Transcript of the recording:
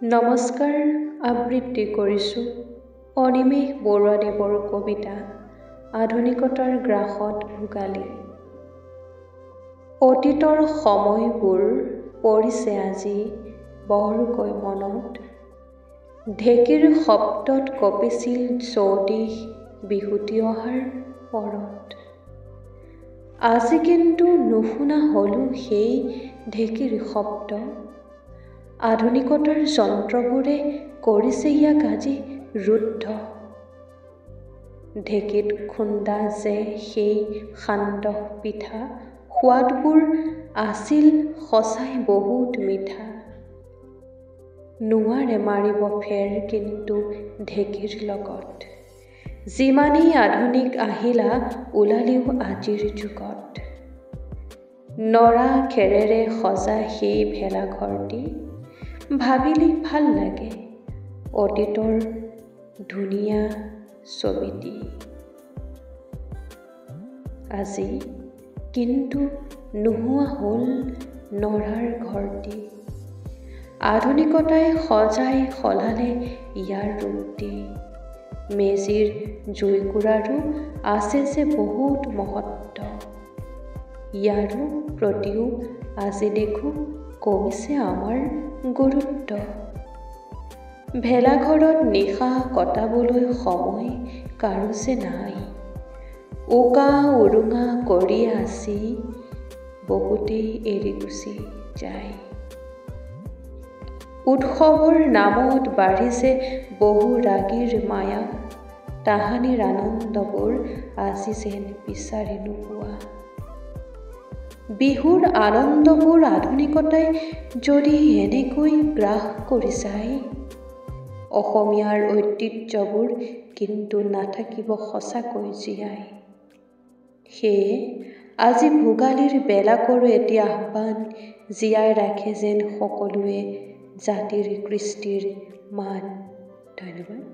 নমস্কাৰ আবৃত্তি কৰিছোঁ অনিমেষ বৰুৱাদেৱৰ কবিতা আধুনিকতাৰ গ্ৰাসত ভোগালী। অতীতৰ সময়বোৰ পৰিছে আজি বৰকৈ মনত, ঢেঁকীৰ শব্দত কঁপিছিল চৌদিশ বিহুতি অহাৰ পৰত। আজি কিন্তু নুশুনা হলো সেই ঢেঁকীৰ শব্দ, আধুনিকতাৰ যন্ত্ৰবোৰে কৰিছে ইয়াক আজি ৰুদ্ধ। ঢেঁকীত খুন্দা যে সেই সান্দহ পিঠা, সোৱাদবোৰ আছিল সঁচাই বহুত মিঠা। নোৱাৰে মাৰিব ফেৰ কিন্তু ঢেঁকীৰ লগত, যিমানেই আধুনিক আহিলা ওলালেও আজিৰ যুগত। নৰা খেৰেৰে সজা সেই ভেলাঘৰটি, ভাবিলেই ভাল লাগে অতীতৰ ধুনীয়া ছবিটি। আজি কিন্তু নোহোৱা হ'ল নৰাৰ ঘৰটি, আধুনিকতাই সজাই সলালে ইয়াৰ ৰূপটি। মেজিৰ জুইকুৰাৰো আছে যে বহুত মহত্ব, ইয়াৰো প্ৰতিও আজি দেখোঁ কমিছে আমাৰ গুৰুত্ব। ভেলাঘৰত নিশা কটাবলৈ সময় কাৰো যে নাই, উকা উৰুঙা কৰি আজি বহুতেই এৰি গুচি যায়। উৎসৱৰ নামত বাঢ়িছে বহু ৰাগীৰ মায়া, তাহানিৰ আনন্দবোৰ আজি যেন বিচাৰি নোপোৱা। বিহুৰ আনন্দবোৰ আধুনিকতাই যদি এনেকৈ গ্ৰাস কৰি যায়, অসমীয়াৰ ঐতিহ্যবোৰ কিন্তু নাথাকিব সঁচাকৈ জীয়াই। সেয়ে আজি ভোগালীৰ বেলা কৰোঁ এটি আহ্বান, জীয়াই ৰাখে যেন সকলোৱে জাতিৰ কৃষ্টিৰ মান। ধন্যবাদ।